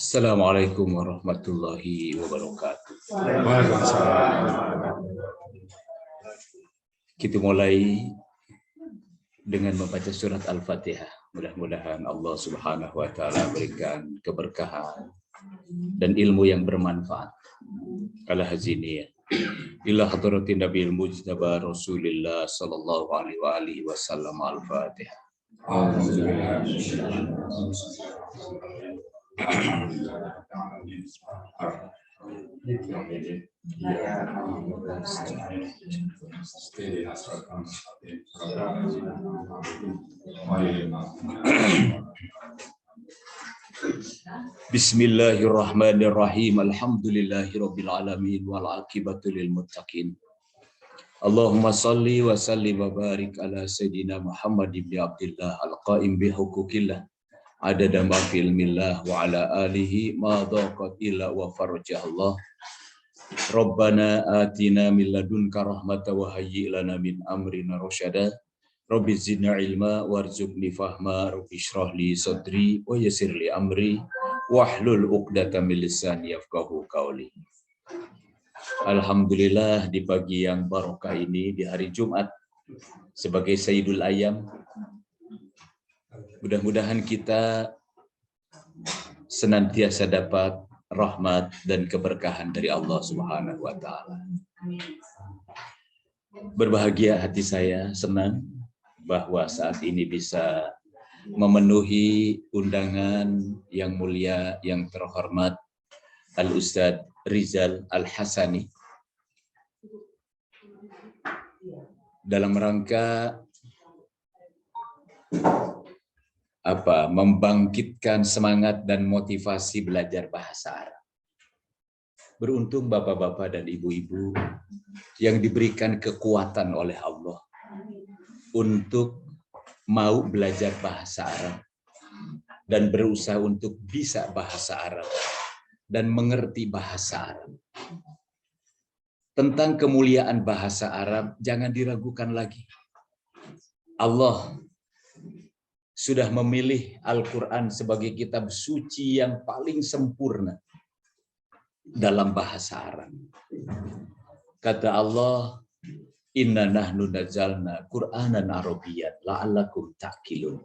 Assalamualaikum warahmatullahi wabarakatuh. Kita mulai dengan membaca surat Al-Fatihah. Mudah-mudahan Allah Subhanahu wa taala berikan keberkahan dan ilmu yang bermanfaat. Al-Haziniyah. Ila hadratin Nabil Mujtaba Rasulillah sallallahu alaihi wasallam. Al-Fatihah. Bismillahirrahmanirrahim. Alhamdulillahirabbil alamin wal aqibatu lil muttaqin. Allahumma salli wa sallim wa barik ala sayyidina Muhammad ibn Abdullah al-qaim bi huquqillah adada ma fi ilmillah wa ala alihi ma daqat illa wa farajah Allah. Rabbana atina min ladunka rahmatan wa hayyi lana min amrina rasyada. Rabbi zidna ilma warzuqni fahma. Rabbi shrah li sadri wa yassir li amri wahlul 'uqdatam min lisani yafqahu qawli. Alhamdulillah, di pagi yang barokah ini, di hari Jumat sebagai Sayyidul Ayyam, mudah-mudahan kita senantiasa dapat rahmat dan keberkahan dari Allah Subhanahu wa taala. Berbahagia hati saya, senang bahwa saat ini bisa memenuhi undangan yang mulia, yang terhormat Al-Ustadz Rizal Al-Hasani dalam rangka membangkitkan semangat dan motivasi belajar bahasa Arab. Beruntung bapak-bapak dan ibu-ibu yang diberikan kekuatan oleh Allah untuk mau belajar bahasa Arab dan berusaha untuk bisa bahasa Arab dan mengerti bahasa Arab. Tentang kemuliaan bahasa Arab, jangan diragukan lagi. Allah sudah memilih Al-Quran sebagai kitab suci yang paling sempurna dalam bahasa Arab. Kata Allah, Inna nahnu nazzalna Qur'anan Arabiyyan la'allakum ta'qilun.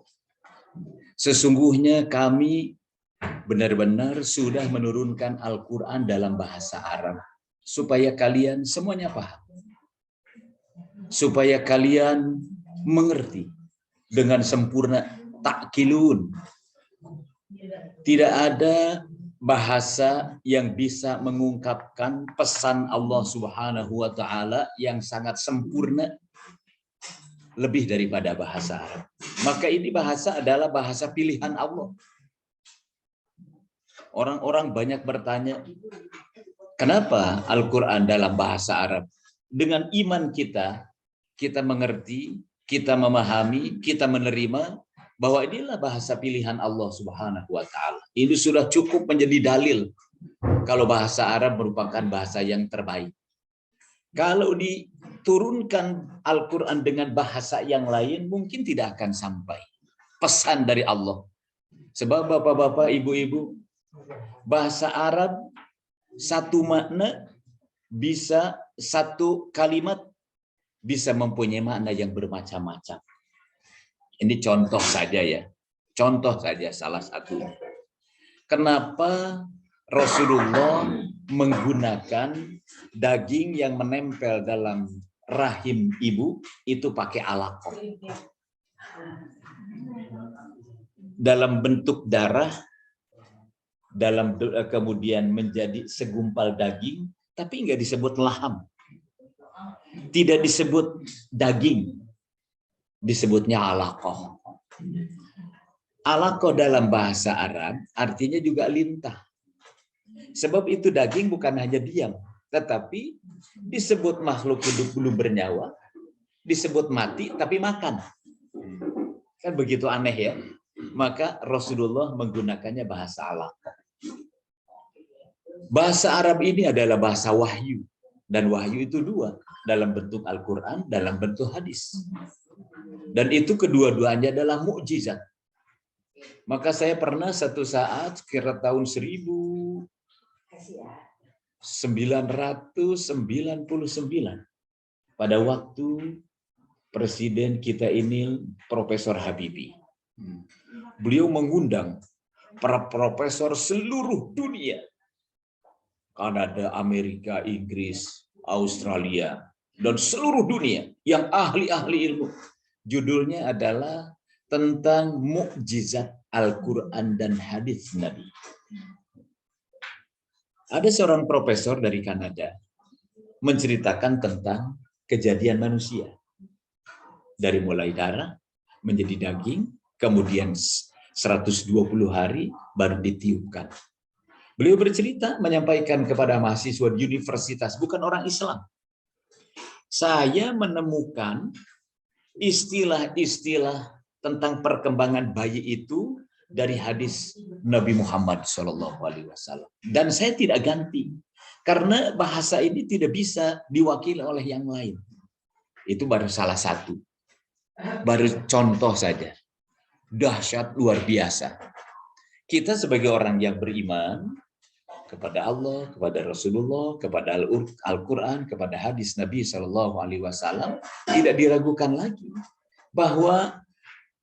Sesungguhnya kami benar-benar sudah menurunkan Al-Quran dalam bahasa Arab supaya kalian semuanya paham, supaya kalian mengerti dengan sempurna. Ta'qilun. Tidak ada bahasa yang bisa mengungkapkan pesan Allah Subhanahu wa taala yang sangat sempurna lebih daripada bahasa Arab. Maka ini bahasa adalah bahasa pilihan Allah. Orang-orang banyak bertanya, kenapa Al-Quran dalam bahasa Arab? Dengan iman kita, kita mengerti, kita memahami, kita menerima bahwa inilah bahasa pilihan Allah Subhanahu wa taala. Ini sudah cukup menjadi dalil kalau bahasa Arab merupakan bahasa yang terbaik. Kalau diturunkan Al-Quran dengan bahasa yang lain, mungkin tidak akan sampai pesan dari Allah. Sebab bapak-bapak, ibu-ibu, bahasa Arab satu makna bisa, satu kalimat bisa mempunyai makna yang bermacam-macam. Ini contoh saja ya. Contoh saja salah satu. Kenapa Rasulullah menggunakan daging yang menempel dalam rahim ibu itu pakai alaqah. Dalam bentuk darah, kemudian menjadi segumpal daging, tapi nggak disebut laham. Tidak disebut daging. Disebutnya alaqah. Alaqah dalam bahasa Arab artinya juga lintah. Sebab itu daging bukan hanya diam, tetapi disebut makhluk hidup belum bernyawa, disebut mati tapi makan. Kan begitu aneh ya. Maka Rasulullah menggunakannya bahasa alaqah. Bahasa Arab ini adalah bahasa wahyu. Dan wahyu itu dua, dalam bentuk Al-Quran, dalam bentuk hadis. Dan itu kedua-duanya adalah mukjizat. Maka saya pernah satu saat kira tahun 1999 pada waktu presiden kita ini Profesor Habibie. Beliau mengundang para profesor seluruh dunia. Kanada, Amerika, Inggris, Australia, dan seluruh dunia yang ahli-ahli ilmu. Judulnya adalah tentang mukjizat Al-Quran dan hadis Nabi. Ada seorang profesor dari Kanada menceritakan tentang kejadian manusia. Dari mulai darah menjadi daging, kemudian 120 hari baru ditiupkan. Beliau bercerita menyampaikan kepada mahasiswa di universitas, bukan orang Islam. Saya menemukan istilah-istilah tentang perkembangan bayi itu dari hadis Nabi Muhammad SAW. Dan saya tidak ganti, karena bahasa ini tidak bisa diwakili oleh yang lain. Itu baru salah satu. Baru contoh saja. Dahsyat luar biasa. Kita sebagai orang yang beriman kepada Allah, kepada Rasulullah, kepada Al-Quran, kepada hadis Nabi SAW, tidak diragukan lagi bahwa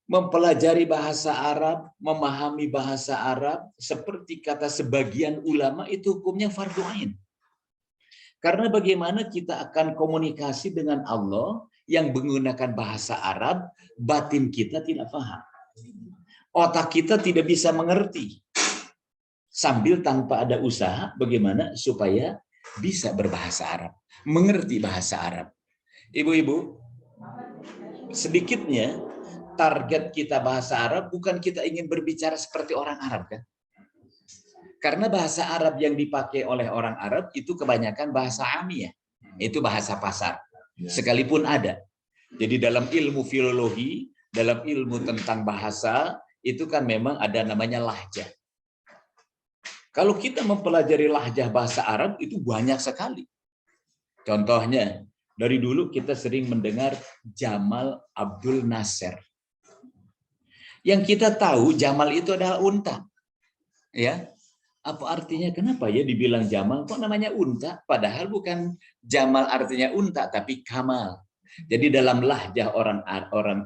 mempelajari bahasa Arab, memahami bahasa Arab, seperti kata sebagian ulama, itu hukumnya fardu ain. Karena bagaimana kita akan komunikasi dengan Allah yang menggunakan bahasa Arab, batin kita tidak paham. Otak kita tidak bisa mengerti. Sambil tanpa ada usaha bagaimana supaya bisa berbahasa Arab, mengerti bahasa Arab. Ibu-ibu, sedikitnya target kita bahasa Arab bukan kita ingin berbicara seperti orang Arab, kan? Karena bahasa Arab yang dipakai oleh orang Arab itu kebanyakan bahasa amiyah, itu bahasa pasar. Sekalipun ada. Jadi dalam ilmu filologi, dalam ilmu tentang bahasa, itu kan memang ada namanya lahjah. Kalau kita mempelajari lahjah bahasa Arab itu banyak sekali. Contohnya, dari dulu kita sering mendengar Jamal Abdul Nasser. Yang kita tahu Jamal itu adalah unta. Ya. Apa artinya, kenapa ya dibilang Jamal? Kok namanya unta? Padahal bukan Jamal artinya unta, tapi Kamal. Jadi dalam lahjah orang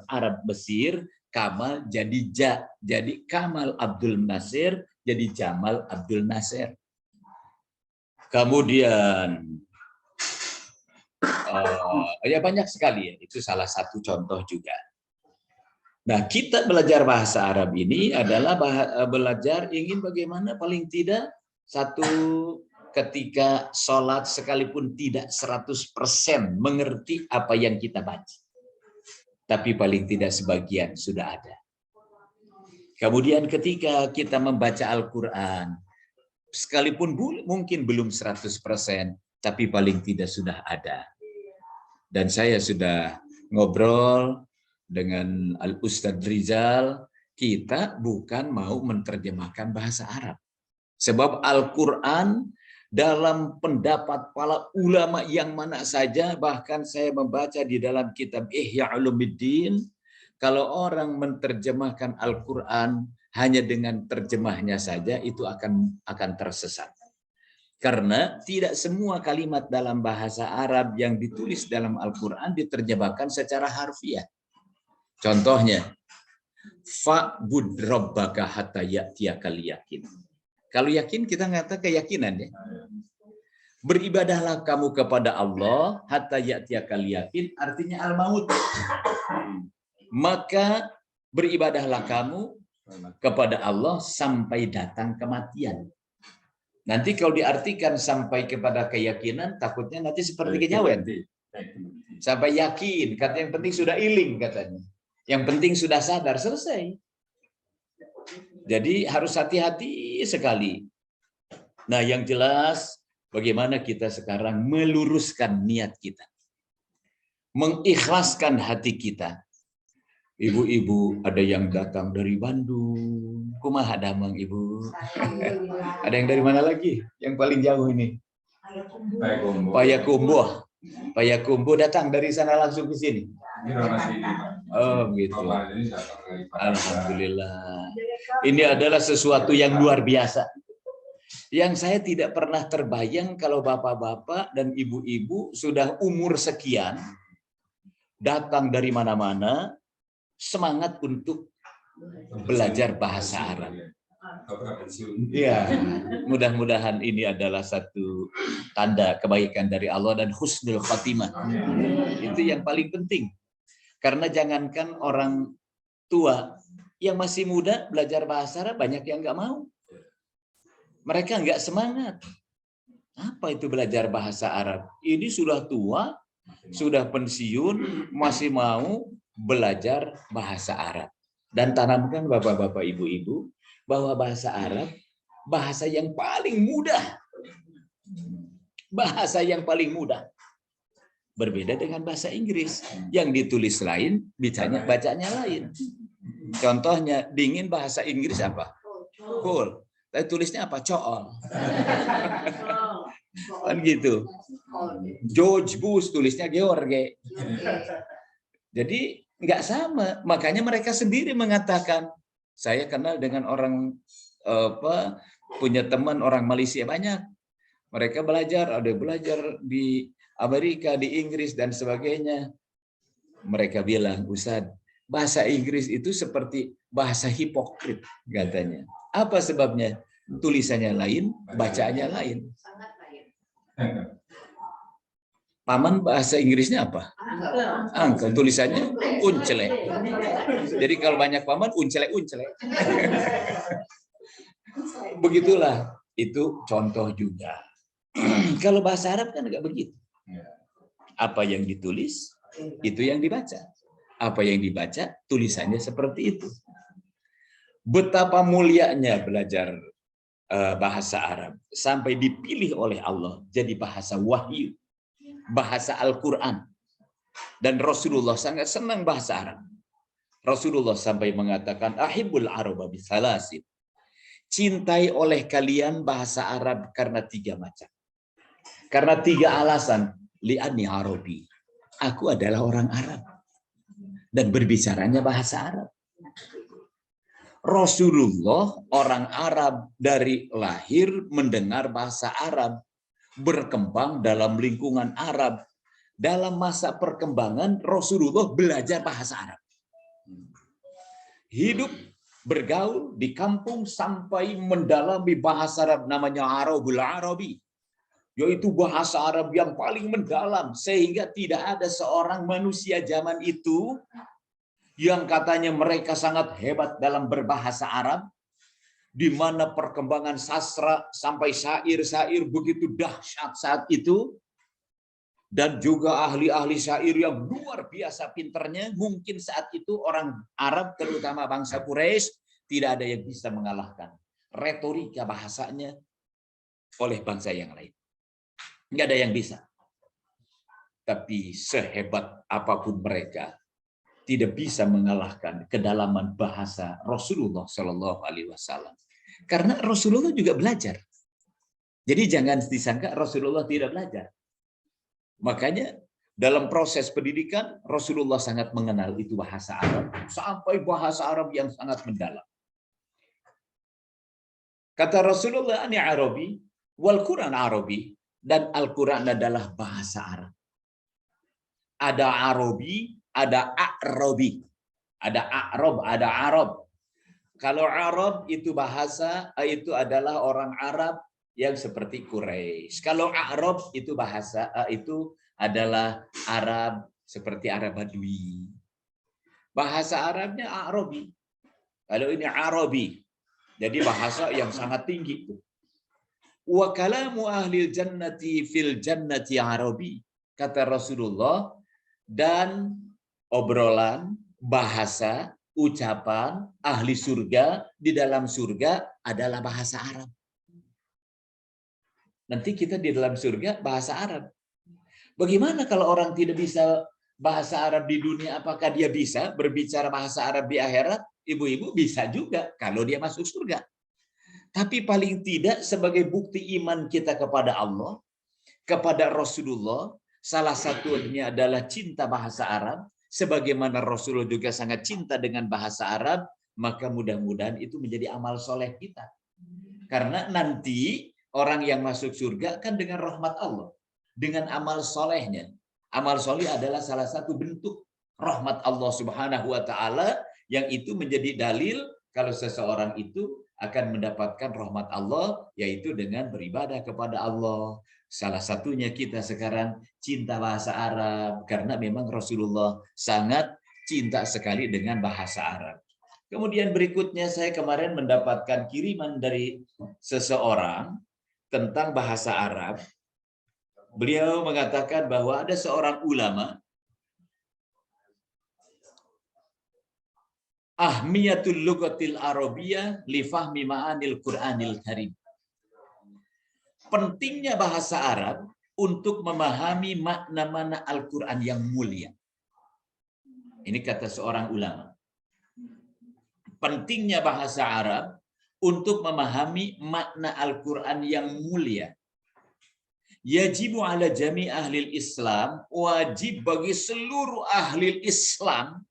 Arab Mesir, Kamal jadi Ja. Jadi Kamal Abdul Nasir jadi Jamal Abdul Nasir. Kemudian ya banyak sekali ya. Itu salah satu contoh juga. Nah, kita belajar bahasa Arab ini adalah belajar ingin bagaimana paling tidak satu ketika sholat sekalipun tidak 100% mengerti apa yang kita baca. Tapi paling tidak sebagian sudah ada. Kemudian ketika kita membaca Al-Quran, sekalipun mungkin belum 100%, tapi paling tidak sudah ada. Dan saya sudah ngobrol dengan Al-Ustadz Rizal, kita bukan mau menerjemahkan bahasa Arab. Sebab Al-Quran dalam pendapat para ulama yang mana saja, bahkan saya membaca di dalam kitab Ihya Ulumuddin, kalau orang menerjemahkan Al-Quran hanya dengan terjemahnya saja, itu akan tersesat. Karena tidak semua kalimat dalam bahasa Arab yang ditulis dalam Al-Quran diterjemahkan secara harfiah. Contohnya, fa'bud rabbaka hatta ya'tiyakal yakin. Kalau yakin kita ngata keyakinan ya. Beribadahlah kamu kepada Allah hatta ya'tiyakal yakin, artinya al-maut. Maka beribadahlah kamu kepada Allah sampai datang kematian. Nanti kalau diartikan sampai kepada keyakinan, takutnya nanti seperti kejawen. Sampai yakin, kata yang penting sudah iling katanya. Yang penting sudah sadar, selesai. Jadi harus hati-hati sekali. Nah, yang jelas bagaimana kita sekarang meluruskan niat kita. Mengikhlaskan hati kita. Ibu-ibu ada yang datang dari Bandung. Kumaha damang Ibu? Ada yang dari mana lagi? Yang paling jauh ini? Payakumbuh. Pak Yakumbo datang dari sana langsung ke sini. Oh gitu. Alhamdulillah. Ini adalah sesuatu yang luar biasa. Yang saya tidak pernah terbayang kalau bapak-bapak dan ibu-ibu sudah umur sekian, datang dari mana-mana, semangat untuk belajar bahasa Arab. Ya, mudah-mudahan ini adalah satu tanda kebaikan dari Allah dan husnul khatimah. Itu yang paling penting. Karena jangankan orang tua yang masih muda belajar bahasa Arab, banyak yang nggak mau. Mereka nggak semangat. Apa itu belajar bahasa Arab? Ini sudah tua, sudah pensiun, masih mau belajar bahasa Arab. Dan tanamkan bapak-bapak, ibu-ibu, bahwa bahasa Arab bahasa yang paling mudah. Bahasa yang paling mudah. Berbeda dengan bahasa Inggris. Yang ditulis lain, bacanya lain. Contohnya, dingin bahasa Inggris apa? Cool. Tapi tulisnya apa? Cool. Kan gitu. George Bush tulisnya George. Jadi nggak sama. Makanya mereka sendiri mengatakan, saya kenal dengan orang punya teman orang Malaysia banyak. Mereka belajar, ada belajar di Amerika, di Inggris dan sebagainya. Mereka bilang, Ustaz, bahasa Inggris itu seperti bahasa hipokrit katanya. Apa sebabnya? Tulisannya lain, bacaannya lain. Paman bahasa Inggrisnya apa? Uncle. Tulisannya uncele. Jadi kalau banyak paman, uncele. Begitulah. Itu contoh juga. Kalau bahasa Arab kan nggak begitu. Apa yang ditulis, itu yang dibaca. Apa yang dibaca, tulisannya seperti itu. Betapa mulianya belajar bahasa Arab. Sampai dipilih oleh Allah jadi bahasa wahyu. Bahasa Al-Quran. Dan Rasulullah sangat senang bahasa Arab. Rasulullah sampai mengatakan, Ahibbul Araba bisalasin. Cintai oleh kalian bahasa Arab karena 3 macam. Karena 3 alasan. Li'ani Arabi. Aku adalah orang Arab. Dan berbicaranya bahasa Arab. Rasulullah orang Arab dari lahir mendengar bahasa Arab. Berkembang dalam lingkungan Arab. Dalam masa perkembangan Rasulullah belajar bahasa Arab. Hidup bergaul di kampung sampai mendalami bahasa Arab namanya Arabul Arabi. Yaitu bahasa Arab yang paling mendalam. Sehingga tidak ada seorang manusia zaman itu yang katanya mereka sangat hebat dalam berbahasa Arab. Di mana perkembangan sastra sampai syair-syair begitu dahsyat saat itu. Dan juga ahli-ahli syair yang luar biasa pinternya. Mungkin saat itu orang Arab, terutama bangsa Quraisy, tidak ada yang bisa mengalahkan retorika bahasanya oleh bangsa yang lain. Nggak ada yang bisa. Tapi sehebat apapun mereka, tidak bisa mengalahkan kedalaman bahasa Rasulullah Shallallahu Alaihi Wasallam. Karena Rasulullah juga belajar. Jadi jangan disangka Rasulullah tidak belajar. Makanya dalam proses pendidikan Rasulullah sangat mengenal itu bahasa Arab sampai bahasa Arab yang sangat mendalam. Kata Rasulullah, "Ani Arabi wal Quran Arabi." Dan Al-Quran adalah bahasa Arab. Ada Arabi, ada A'rabi. Ada A'rab, ada Arab. Kalau Arab itu bahasa, itu adalah orang Arab yang seperti Quraisy. Kalau A'rab itu bahasa, itu adalah Arab seperti Arab Badui. Bahasa Arabnya A'rabi. Kalau ini Arabi. Jadi bahasa yang sangat tinggi. Wa kalamu ahlil jannati fil jannati Arabi. Kata Rasulullah, dan obrolan, bahasa, ucapan ahli surga di dalam surga adalah bahasa Arab. Nanti kita di dalam surga bahasa Arab. Bagaimana kalau orang tidak bisa bahasa Arab di dunia, apakah dia bisa berbicara bahasa Arab di akhirat? Ibu-ibu bisa juga kalau dia masuk surga. Tapi paling tidak sebagai bukti iman kita kepada Allah, kepada Rasulullah, salah satunya adalah cinta bahasa Arab, sebagaimana Rasulullah juga sangat cinta dengan bahasa Arab, maka mudah-mudahan itu menjadi amal soleh kita. Karena nanti orang yang masuk surga kan dengan rahmat Allah, dengan amal solehnya. Amal soleh adalah salah satu bentuk rahmat Allah Subhanahu wa Ta'ala, yang itu menjadi dalil kalau seseorang itu akan mendapatkan rahmat Allah, yaitu dengan beribadah kepada Allah. Salah satunya kita sekarang cinta bahasa Arab, karena memang Rasulullah sangat cinta sekali dengan bahasa Arab. Kemudian berikutnya saya kemarin mendapatkan kiriman dari seseorang tentang bahasa Arab. Beliau mengatakan bahwa ada seorang ulama, ahmiyatul lughatil arabiyyah li fahmi ma'anil Qur'anil Karim. Pentingnya bahasa Arab untuk memahami makna-makna Al-Qur'an yang mulia. Ini kata seorang ulama. Pentingnya bahasa Arab untuk memahami makna Al-Qur'an yang mulia. Yajibu ala jami' ahlil Islam, wajib bagi seluruh ahli Islam.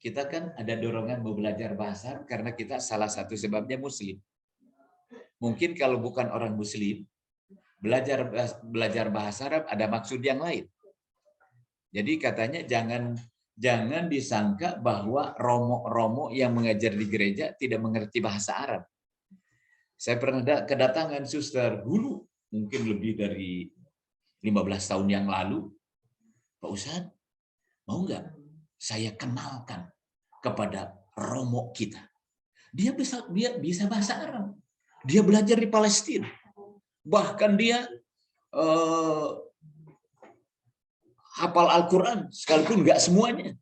Kita kan ada dorongan mau belajar bahasa Arab karena kita salah satu sebabnya Muslim. Mungkin kalau bukan orang Muslim, belajar bahasa Arab ada maksud yang lain. Jadi katanya jangan disangka bahwa romo-romo yang mengajar di gereja tidak mengerti bahasa Arab. Saya pernah kedatangan suster dulu, mungkin lebih dari 15 tahun yang lalu. Pak Ustadz, mau nggak saya kenalkan kepada romo kita? Dia bisa bahasa Arab. Dia belajar di Palestina. Bahkan dia hafal Al-Quran, sekalipun nggak semuanya.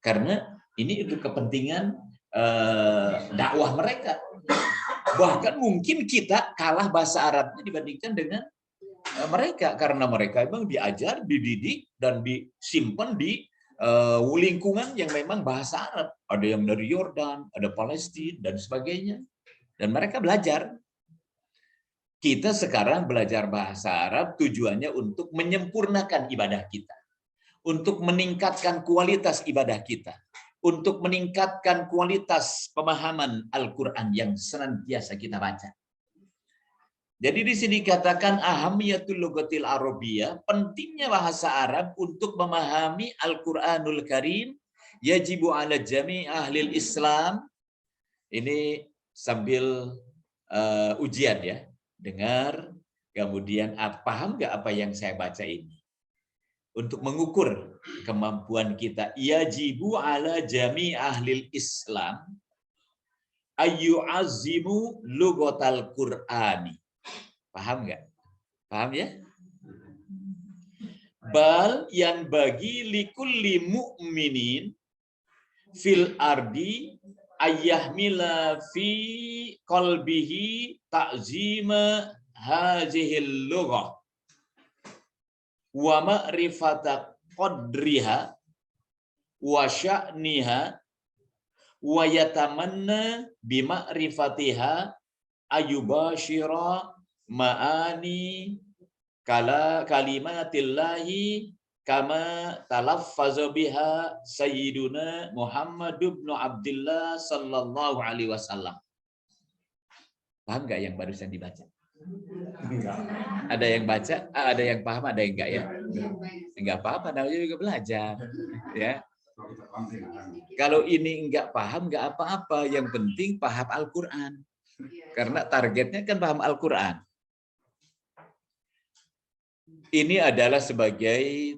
Karena ini untuk kepentingan dakwah mereka. Bahkan mungkin kita kalah bahasa Arabnya dibandingkan dengan mereka. Karena mereka memang diajar, dididik, dan disimpan di lingkungan yang memang bahasa Arab. Ada yang dari Yordan, ada Palestina, dan sebagainya. Dan mereka belajar. Kita sekarang belajar bahasa Arab tujuannya untuk menyempurnakan ibadah kita. Untuk meningkatkan kualitas ibadah kita. Untuk meningkatkan kualitas pemahaman Al-Quran yang senantiasa kita baca. Jadi di sini katakan ahamiyatul lughatil arabiyyah, pentingnya bahasa Arab untuk memahami Al-Quranul Karim, yajibu ala jami' ahlil Islam. Ini sambil ujian ya. Dengar, kemudian paham nggak apa yang saya baca ini? Untuk mengukur kemampuan kita, yajibu ala jami ahlil Islam ayyu'azzimu lughatal Qur'ani. Paham nggak? Paham ya? Bal yang bagi likulli mu'minin fil ardi ayyahmila fi qalbihi ta'zima hazihil lughah wa ma'rifata qadriha wa sya'niha wa yatamanna bima'rifatiha ayyubashira ma'ani kalimatillahi kama talaffaza biha sayyiduna Muhammad ibn Abdullah sallallahu alaihi wasallam. Paham nggak yang barusan dibaca? Enggak. Ada yang baca, ada yang paham, ada yang enggak ya? Enggak apa-apa, namanya juga belajar. Ya. Kalau ini enggak paham, enggak apa-apa. Yang penting paham Al-Quran. Karena targetnya kan paham Al-Quran. Ini adalah sebagai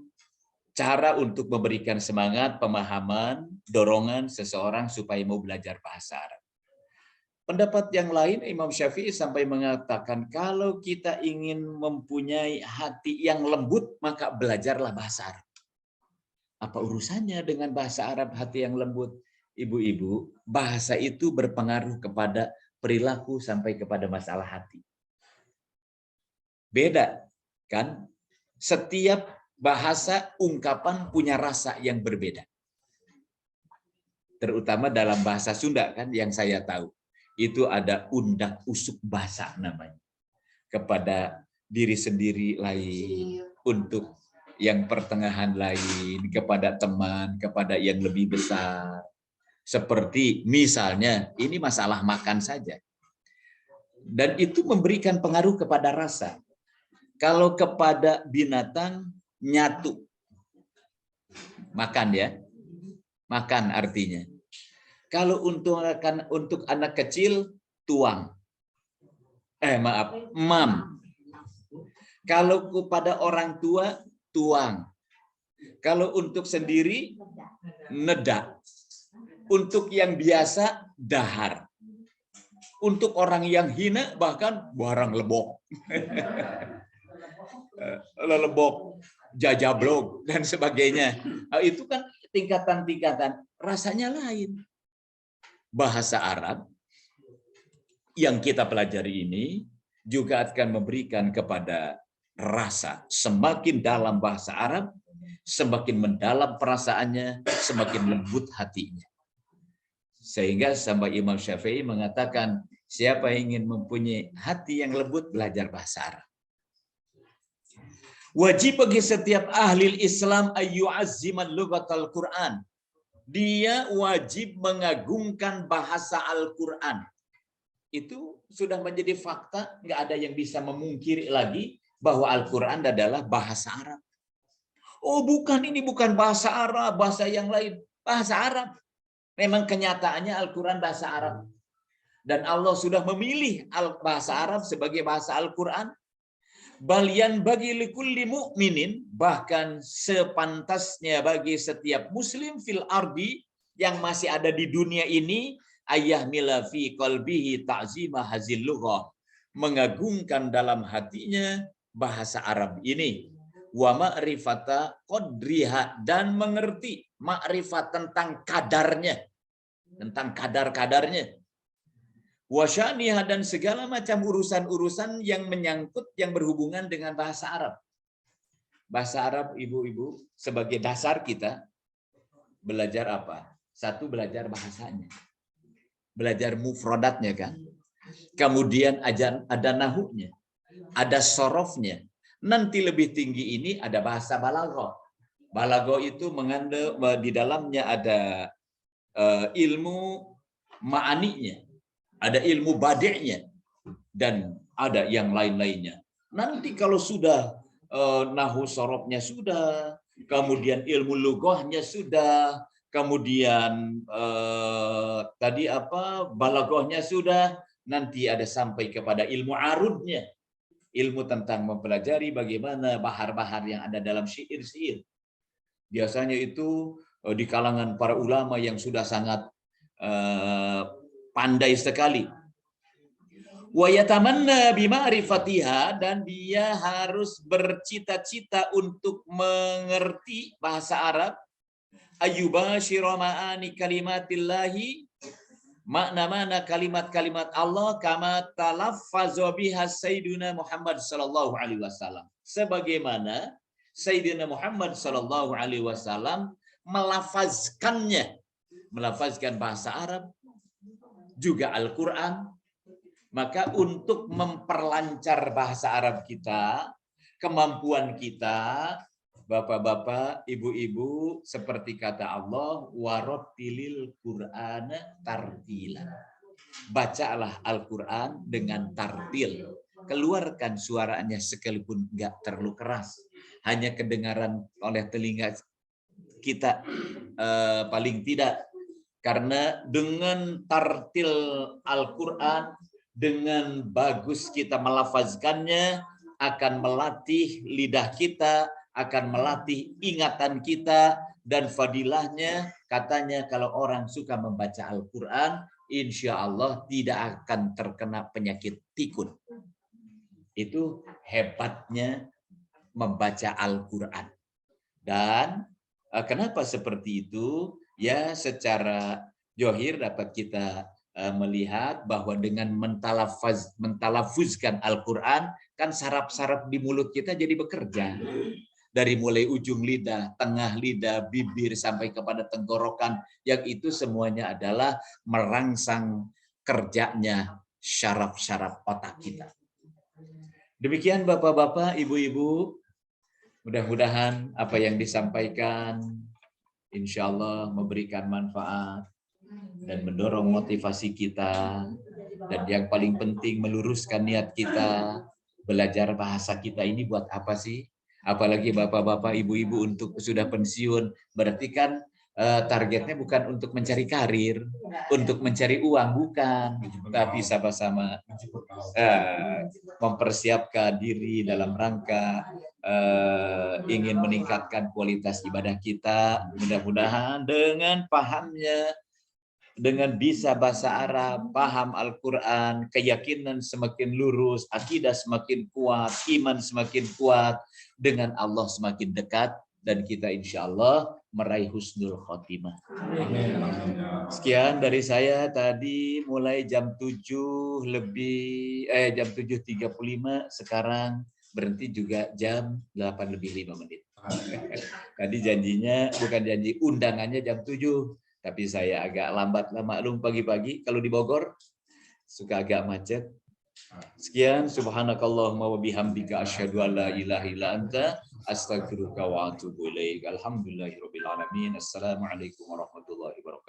cara untuk memberikan semangat, pemahaman, dorongan seseorang supaya mau belajar bahasa Arab. Pendapat yang lain, Imam Syafi'i sampai mengatakan, kalau kita ingin mempunyai hati yang lembut, maka belajarlah bahasa Arab. Apa urusannya dengan bahasa Arab hati yang lembut? Ibu-ibu, bahasa itu berpengaruh kepada perilaku sampai kepada masalah hati. Beda, kan? Setiap bahasa ungkapan punya rasa yang berbeda. Terutama dalam bahasa Sunda, kan, yang saya tahu. Itu ada undak usuk bahasa namanya. Kepada diri sendiri lain, untuk yang pertengahan lain, kepada teman, kepada yang lebih besar. Seperti misalnya, ini masalah makan saja. Dan itu memberikan pengaruh kepada rasa. Kalau kepada binatang, nyatu. Makan ya. Makan artinya. Kalau untuk anak kecil, tuang. Mam. Kalau kepada orang tua, tuang. Kalau untuk sendiri, neda. Untuk yang biasa, dahar. Untuk orang yang hina, bahkan barang lebok. Lelebok, jajablok, dan sebagainya. Itu kan tingkatan-tingkatan. Rasanya lain. Bahasa Arab yang kita pelajari ini juga akan memberikan kepada rasa. Semakin dalam bahasa Arab, semakin mendalam perasaannya, semakin lembut hatinya. Sehingga sampai Imam Syafi'i mengatakan, siapa yang ingin mempunyai hati yang lembut, belajar bahasa Arab. Wajib bagi setiap ahli Islam ayyu'azziman lughatal Quran. Dia wajib mengagungkan bahasa Al-Quran. Itu sudah menjadi fakta, nggak ada yang bisa memungkiri lagi bahwa Al-Quran adalah bahasa Arab. Oh bukan, ini bukan bahasa Arab, bahasa yang lain. Bahasa Arab. Memang kenyataannya Al-Quran bahasa Arab. Dan Allah sudah memilih bahasa Arab sebagai bahasa Al-Quran. Balian bagi likulli mu'minin, bahkan sepantasnya bagi setiap muslim fil ardi yang masih ada di dunia ini, ayah mila fi qalbihi ta'zima hazil lughah, mengagungkan dalam hatinya bahasa Arab ini, wa ma'rifata qadriha, dan mengerti makrifat tentang kadarnya, tentang kadar-kadarnya, wasyaniha, dan segala macam urusan-urusan yang menyangkut, yang berhubungan dengan bahasa Arab. Bahasa Arab, ibu-ibu, sebagai dasar kita belajar apa? Satu, belajar bahasanya. Belajar mufradatnya kan. Kemudian ada nahunya, ada sorofnya. Nanti lebih tinggi ini ada bahasa balaghah. Balaghah itu mengandung di dalamnya ada ilmu ma'aninya, ada ilmu badi'nya, dan ada yang lain-lainnya. Nanti kalau sudah nahu sorofnya sudah, kemudian ilmu lughahnya sudah, kemudian tadi apa balaghahnya sudah, nanti ada sampai kepada ilmu arudnya, ilmu tentang mempelajari bagaimana bahar-bahar yang ada dalam syair-syair. Biasanya itu di kalangan para ulama yang sudah sangat pandai sekali. Wa yatamanna bima'rifatiha, dan dia harus bercita-cita untuk mengerti bahasa Arab. Ayyubashira ma'ani kalimatillahi, makna-makna kalimat-kalimat Allah, kama talaffaza biha Sayyidina Muhammad sallallahu alaihi wasallam. Sebagaimana Sayyidina Muhammad sallallahu alaihi wasallam melafazkannya, melafazkan bahasa Arab, juga Al-Quran. Maka untuk memperlancar bahasa Arab kita, kemampuan kita, bapak-bapak, ibu-ibu, seperti kata Allah, warattilil Qur'ana tartila. Bacalah Al-Quran dengan tartil. Keluarkan suaranya sekalipun nggak terlalu keras. Hanya kedengaran oleh telinga kita paling tidak. Karena dengan tartil Al-Quran, dengan bagus kita melafazkannya, akan melatih lidah kita, akan melatih ingatan kita, dan fadilahnya katanya kalau orang suka membaca Al-Quran, insya Allah tidak akan terkena penyakit pikun. Itu hebatnya membaca Al-Quran. Dan kenapa seperti itu? Ya, secara johir dapat kita melihat bahwa dengan mentalafuzkan Al-Quran, kan saraf-saraf di mulut kita jadi bekerja. Dari mulai ujung lidah, tengah lidah, bibir, sampai kepada tenggorokan, yang itu semuanya adalah merangsang kerjanya syaraf-syaraf otak kita. Demikian Bapak-bapak, Ibu-ibu, Mudah-mudahan apa yang disampaikan insya Allah memberikan manfaat dan mendorong motivasi kita, dan yang paling penting meluruskan niat kita. Belajar bahasa kita ini buat apa sih? Apalagi bapak-bapak, ibu-ibu untuk sudah pensiun, berarti kan targetnya bukan untuk mencari karir, untuk mencari uang, bukan, tapi sama-sama mempersiapkan diri dalam rangka ingin meningkatkan kualitas ibadah kita. Mudah-mudahan dengan pahamnya, dengan bisa bahasa Arab, paham Al-Quran, keyakinan semakin lurus, akidah semakin kuat, iman semakin kuat, dengan Allah semakin dekat, dan kita insya Allah meraih husnul khotimah. Sekian dari saya tadi, mulai jam 7:35, sekarang berhenti juga jam 8:05. Tadi janjinya, bukan janji, undangannya jam 7. Tapi saya agak lambat lah, maklum pagi-pagi kalau di Bogor suka agak macet. Sekian, subhanakallahumma wa bihamdika asyhadu an la ilaha illa anta astaghfiruka wa atubu ilaik. Alhamdulillahirabbil alamin. Assalamualaikum warahmatullahi wabarakatuh.